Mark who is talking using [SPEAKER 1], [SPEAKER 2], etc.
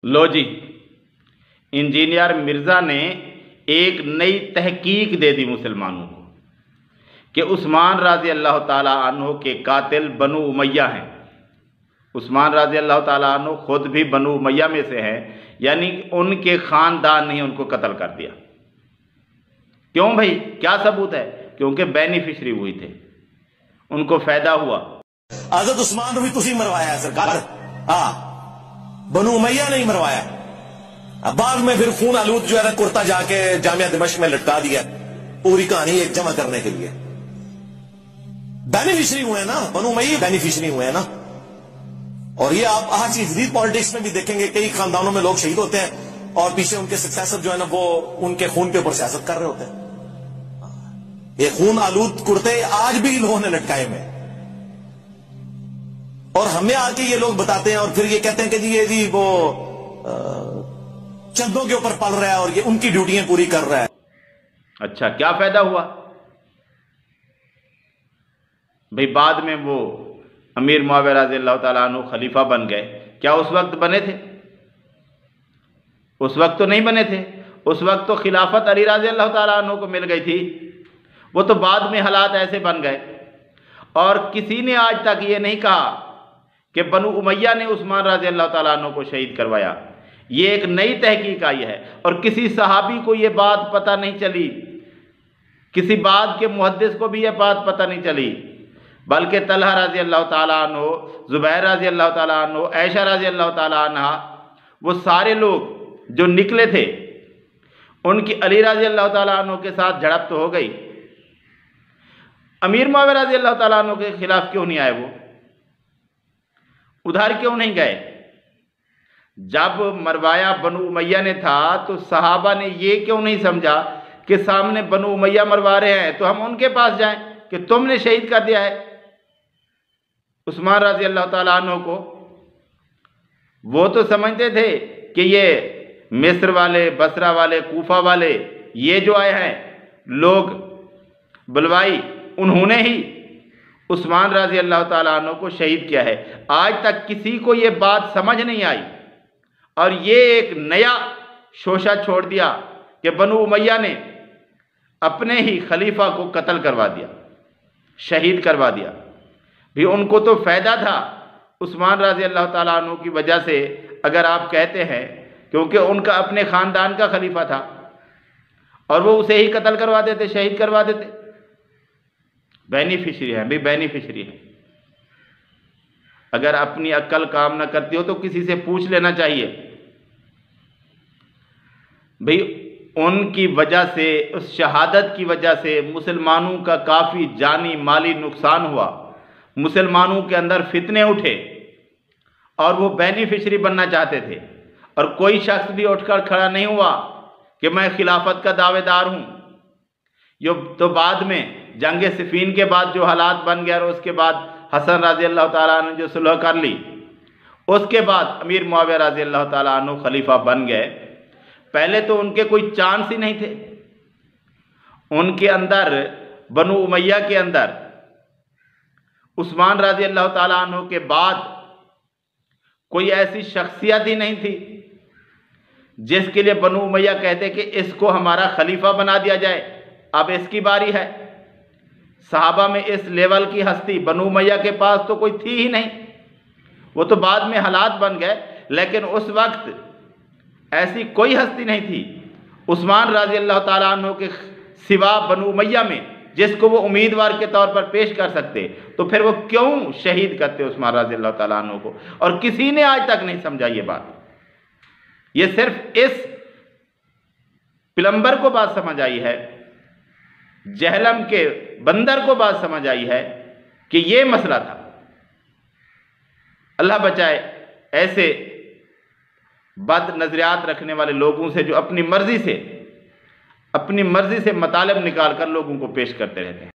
[SPEAKER 1] लो जी, engineer Mirza ने एक नई तहकीक दे दी मुसलमानों को कि उस्मान रज़ी अल्लाह ताला अन्हु के कातिल बनु उमैया हैं। उस्मान रज़ी अल्लाह ताला अन्हु खुद भी बनु उमैया में से हैं, यानी उनके ख़ानदान ने उनको कत्ल कर दिया। क्यों भाई, क्या सबूत है? क्योंकि बेनिफिशरी हुई थे, उनको फ़ायदा हुआ।
[SPEAKER 2] हज़रत उस्मान को भी तुसी मरवाया है सरकार। हाँ, बनु उमैया नहीं मरवाया। अब बाद में फिर खून आलूद जो है ना कुर्ता जाके जामिया दिमश्क में लटका दिया, पूरी कहानी एक जमा करने के लिए। बेनिफिशरी हुए ना, बनु उमैया बेनिफिशरी हुए हैं ना। और ये आप आज की जदीद पॉलिटिक्स में भी देखेंगे, कई खानदानों में लोग शहीद होते हैं और पीछे उनके सक्सेसर जो है ना वो उनके खून के ऊपर सियासत कर रहे होते हैं। ये खून आलूद कुर्ते आज भी लोगों ने लटकाए में, और हमें आके ये लोग बताते हैं और फिर ये कहते हैं कि जी ये जी वो चंदों के ऊपर पल रहा है और ये उनकी ड्यूटियां पूरी कर रहा है।
[SPEAKER 1] अच्छा, क्या फायदा हुआ भाई? बाद में वो अमीर मुआविया रज़ी अल्लाह ताला अन्हु खलीफा बन गए। क्या उस वक्त बने थे? उस वक्त तो नहीं बने थे। उस वक्त तो खिलाफत अली रज़ी अल्लाह ताला अन्हु को मिल गई थी। वो तो बाद में हालात ऐसे बन गए। और किसी ने आज तक ये नहीं कहा कि बनु उमैया ने उस्मान रज़ी अल्लाह ताला अन्हु को शहीद करवाया। ये एक नई तहकीक आई है और किसी सहाबी को ये बात पता नहीं चली, किसी बाद के मुहद्दिस को भी ये बात पता नहीं चली, बल्कि तलहा रज़ी अल्लाह ताला अन्हु, ज़ुबैर रज़ी अल्लाह ताला अन्हु, आयशा रज़ी अल्लाह ताला अन्हा, वो सारे लोग जो निकले थे, उनकी अली रज़ी अल्लाह ताला अन्हु के साथ झड़प तो हो गई। अमीर मुआविया रज़ी अल्लाह ताला अन्हु के खिलाफ क्यों नहीं आए? वो उधर क्यों नहीं गए? जब मरवाया बनु उमैया ने था तो सहाबा ने ये क्यों नहीं समझा कि सामने बनु उमैया मरवा रहे हैं तो हम उनके पास जाएं कि तुमने शहीद कर दिया है उस्मान रज़ी अल्लाह ताला अन्हु को। वो तो समझते थे कि ये मिस्र वाले, बसरा वाले, कूफा वाले, ये जो आए हैं लोग बुलवाई, उन्होंने ही उस्मान रज़ी अल्लाह ताला अन्हु को शहीद किया है। आज तक किसी को ये बात समझ नहीं आई और ये एक नया शोशा छोड़ दिया कि बनु उमैया ने अपने ही खलीफा को कत्ल करवा दिया, शहीद करवा दिया। भी उनको तो फ़ायदा था उस्मान रज़ी अल्लाह ताला अन्हु की वजह से, अगर आप कहते हैं, क्योंकि उनका अपने ख़ानदान का खलीफा था और वो उसे ही कत्ल करवा देते, शहीद करवा देते। बेनिफिशरी है भाई, बेनिफिशरी है। अगर अपनी अक्ल काम न करती हो तो किसी से पूछ लेना चाहिए भाई। उनकी वजह से, उस शहादत की वजह से मुसलमानों का काफ़ी जानी माली नुकसान हुआ, मुसलमानों के अंदर फितने उठे और वो बेनिफिशरी बनना चाहते थे। और कोई शख्स भी उठकर खड़ा नहीं हुआ कि मैं खिलाफत का दावेदार हूँ। यो तो बाद में जंग सिफीन के बाद जो हालात बन गए और उसके बाद हसन रज़ी अल्लाह ताला अन्हु जो सुलह कर ली, उसके बाद अमीर मुआविया रज़ी अल्लाह ताला अन्हु खलीफा बन गए। पहले तो उनके कोई चांस ही नहीं थे। उनके अंदर, बनु उमैया के अंदर, उस्मान रज़ी अल्लाह ताला अन्हु के बाद कोई ऐसी शख्सियत ही नहीं थी जिसके लिए बनु उमैया कहते कि इसको हमारा खलीफा बना दिया जाए, अब इसकी बारी है। सहाबा में इस लेवल की हस्ती बनु उमैया के पास तो कोई थी ही नहीं। वो तो बाद में हालात बन गए, लेकिन उस वक्त ऐसी कोई हस्ती नहीं थी उस्मान रज़ी अल्लाह ताला अन्हु के सिवा बनु उमैया में जिसको वो उम्मीदवार के तौर पर पेश कर सकते। तो फिर वो क्यों शहीद करते उस्मान रज़ी अल्लाह ताला अन्हु को? और किसी ने आज तक नहीं समझा ये बात। ये सिर्फ इस प्लम्बर को बात समझ आई है, जहलम के बंदर को बात समझ आई है कि ये मसला था। अल्लाह बचाए ऐसे बद नजरियात रखने वाले लोगों से जो अपनी मर्जी से मतालब निकाल कर लोगों को पेश करते रहते हैं।